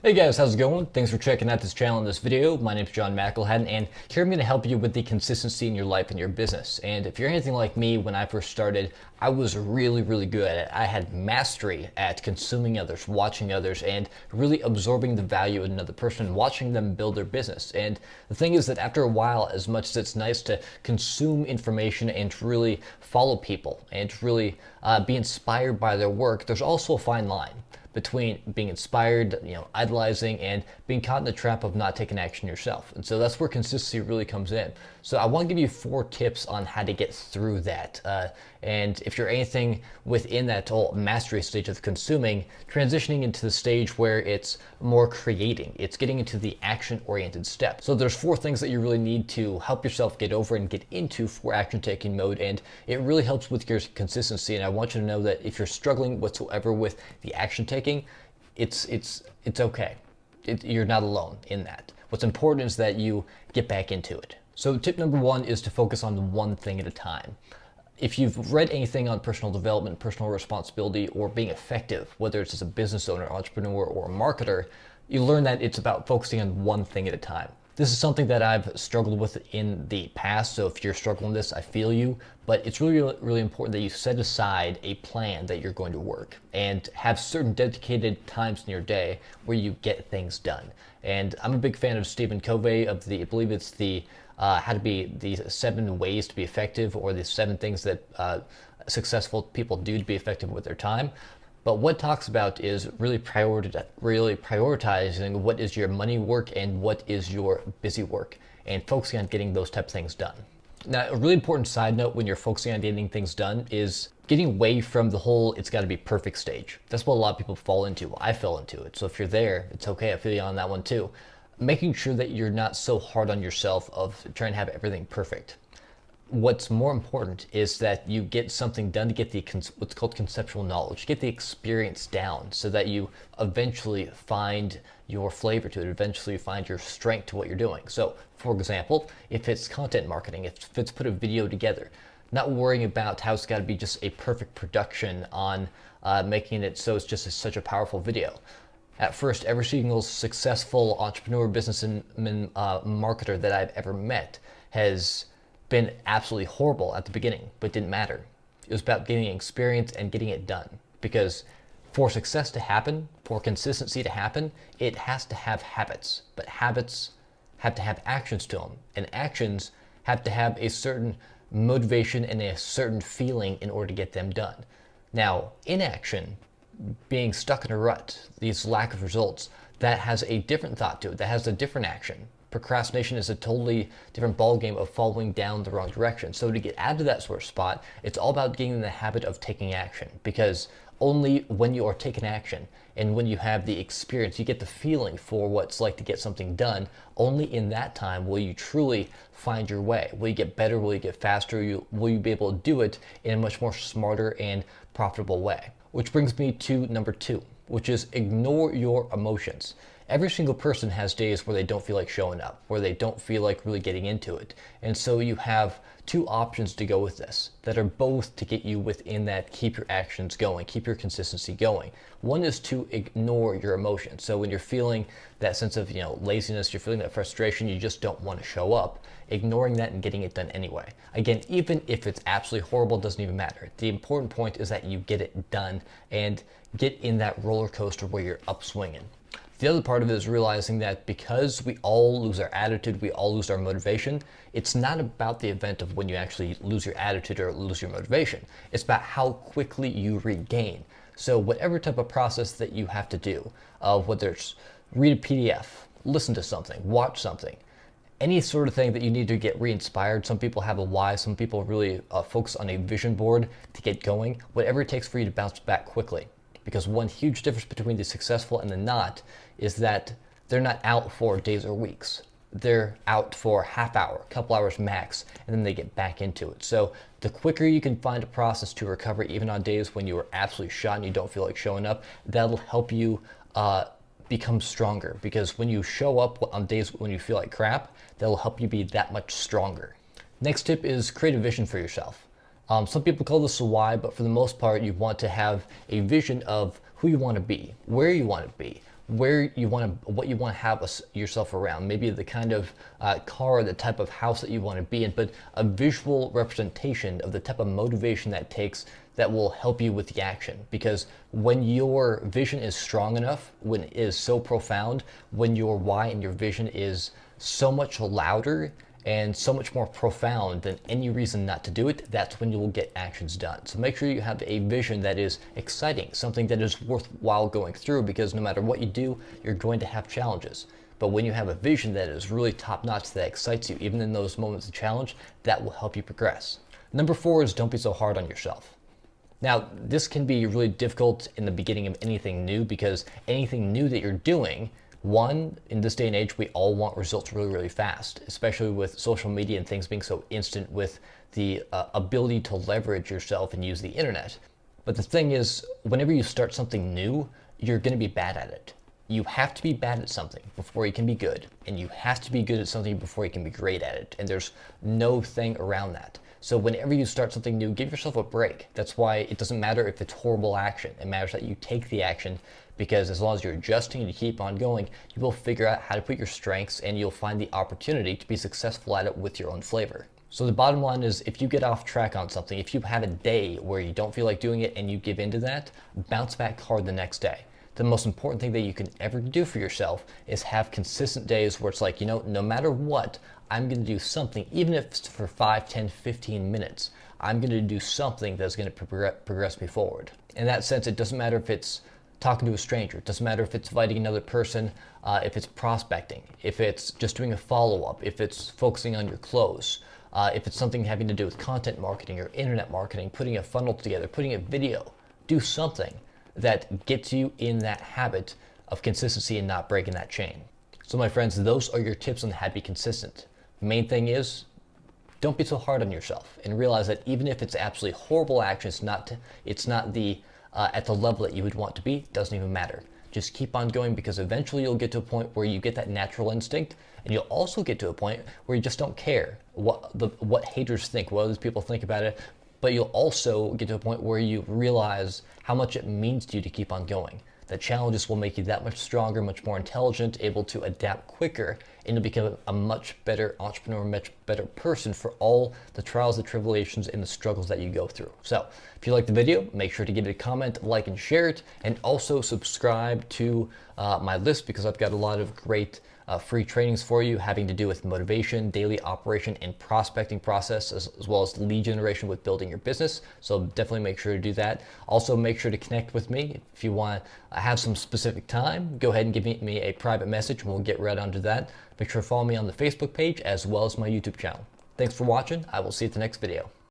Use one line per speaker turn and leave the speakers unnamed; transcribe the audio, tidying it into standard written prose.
Hey guys, how's it going? Thanks for checking out this channel in this video. My name is John McElhatton, and here I'm going to help you with the consistency in your life and your business. And if you're anything like me, when I first started, I was really good at it. I had mastery at consuming others, watching others, and really absorbing the value in another person and watching them build their business. And the thing is that after a while, as much as it's nice to consume information and to really follow people and to really be inspired by their work, there's also a fine line between being inspired, idolizing, and being caught in the trap of not taking action yourself. And so that's where consistency really comes in. So I want to give you 4 tips on how to get through that. And if you're anything within that whole mastery stage of consuming, transitioning into the stage where it's more creating, it's getting into the action-oriented step. So there's 4 things that you really need to help yourself get over and get into for action-taking mode, and it really helps with your consistency. And I want you to know that if you're struggling whatsoever with the action-taking, it's okay. You're not alone in that. What's important is that you get back into it. So tip number 1 is to focus on one thing at a time. If you've read anything on personal development, personal responsibility, or being effective, whether it's as a business owner, entrepreneur, or a marketer, you learn that it's about focusing on one thing at a time. This is something that I've struggled with in the past, so if you're struggling with this, I feel you, but it's really important that you set aside a plan that you're going to work and have certain dedicated times in your day where you get things done. And I'm a big fan of Stephen Covey of I believe it's the how to be the 7 ways to be effective, or the 7 things that successful people do to be effective with their time. But what it talks about is really prioritizing what is your money work and what is your busy work, and focusing on getting those type of things done. Now, a really important side note when you're focusing on getting things done is getting away from the whole it's got to be perfect stage. That's what a lot of people fall into. I fell into it. So if you're there, it's okay. I feel you on that one too. Making sure that you're not so hard on yourself of trying to have everything perfect. What's more important is that you get something done to get what's called conceptual knowledge, get the experience down so that you eventually find your flavor to it, eventually find your strength to what you're doing. So, for example, if it's content marketing, if it's put a video together, not worrying about how it's got to be just a perfect production on making it so it's just such a powerful video. At first, every single successful entrepreneur, businessman, marketer that I've ever met has been absolutely horrible at the beginning, but it didn't matter. It was about getting experience and getting it done. Because for success to happen, for consistency to happen, it has to have habits. But habits have to have actions to them. And actions have to have a certain motivation and a certain feeling in order to get them done. Now, inaction, being stuck in a rut, these lack of results, that has a different thought to it, that has a different action. Procrastination is a totally different ballgame of following down the wrong direction. So to get out of that sort of spot, it's all about getting in the habit of taking action, because only when you are taking action and when you have the experience, you get the feeling for what it's like to get something done, only in that time will you truly find your way. Will you get better? Will you get faster? Will you be able to do it in a much more smarter and profitable way? Which brings me to number 2, which is ignore your emotions. Every single person has days where they don't feel like showing up, where they don't feel like really getting into it. And so you have 2 options to go with this that are both to get you within that, keep your actions going, keep your consistency going. One is to ignore your emotions. So when you're feeling that sense of laziness, you're feeling that frustration, you just don't want to show up, ignoring that and getting it done anyway. Again, even if it's absolutely horrible, it doesn't even matter. The important point is that you get it done and get in that roller coaster where you're upswinging. The other part of it is realizing that because we all lose our attitude, we all lose our motivation, it's not about the event of when you actually lose your attitude or lose your motivation. It's about how quickly you regain. So whatever type of process that you have to do, whether it's read a PDF, listen to something, watch something, any sort of thing that you need to get re-inspired. Some people have a why, some people really focus on a vision board to get going, whatever it takes for you to bounce back quickly. Because one huge difference between the successful and the not is that they're not out for days or weeks. They're out for a half hour, a couple hours max, and then they get back into it. So the quicker you can find a process to recover, even on days when you are absolutely shot and you don't feel like showing up, that'll help you become stronger. Because when you show up on days when you feel like crap, that'll help you be that much stronger. Next tip is create a vision for yourself. Some people call this a why, but for the most part, you want to have a vision of who you want to be, where you want to be, what you want to have yourself around, maybe the kind of car, the type of house that you want to be in, but a visual representation of the type of motivation that takes that will help you with the action. Because when your vision is strong enough, when it is so profound, when your why and your vision is so much louder and so much more profound than any reason not to do it, that's when you will get actions done. So make sure you have a vision that is exciting, something that is worthwhile going through, because no matter what you do, you're going to have challenges. But when you have a vision that is really top notch, that excites you, even in those moments of challenge, that will help you progress. Number 4 is don't be so hard on yourself. Now, this can be really difficult in the beginning of anything new, because anything new that you're doing, one, in this day and age, we all want results really, really fast, especially with social media and things being so instant, with the ability to leverage yourself and use the internet. But the thing is, whenever you start something new, you're going to be bad at it. You have to be bad at something before you can be good, and you have to be good at something before you can be great at it, and there's no thing around that. So whenever you start something new, give yourself a break. That's why it doesn't matter if it's horrible action. It matters that you take the action, because as long as you're adjusting and you keep on going, you will figure out how to put your strengths, and you'll find the opportunity to be successful at it with your own flavor. So the bottom line is, if you get off track on something, if you have a day where you don't feel like doing it and you give into that, bounce back hard the next day. The most important thing that you can ever do for yourself is have consistent days where it's like, you know, no matter what, I'm going to do something, even if it's for 5, 10, 15 minutes. I'm going to do something that's going to progress me forward. In that sense, it doesn't matter if it's talking to a stranger. It doesn't matter if it's inviting another person, if it's prospecting, if it's just doing a follow-up, if it's focusing on your close, if it's something having to do with content marketing or internet marketing, putting a funnel together, putting a video. Do something that gets you in that habit of consistency and not breaking that chain. So my friends, those are your tips on how to be consistent. The main thing is, don't be so hard on yourself, and realize that even if it's absolutely horrible action, it's not the at the level that you would want to be, it doesn't even matter. Just keep on going, because eventually you'll get to a point where you get that natural instinct, and you'll also get to a point where you just don't care what haters think, what other people think about it, but you'll also get to a point where you realize how much it means to you to keep on going. The challenges will make you that much stronger, much more intelligent, able to adapt quicker, and you'll become a much better entrepreneur, much better person for all the trials, the tribulations, and the struggles that you go through. So if you like the video, make sure to give it a comment, like, and share it, and also subscribe to my list, because I've got a lot of great free trainings for you having to do with motivation, daily operation, and prospecting process, as well as lead generation with building your business. So definitely make sure to do that. Also, make sure to connect with me. If you want to have some specific time, go ahead and give me a private message, and we'll get right onto that. Make sure to follow me on the Facebook page as well as my YouTube channel. Thanks for watching. I will see you at the next video.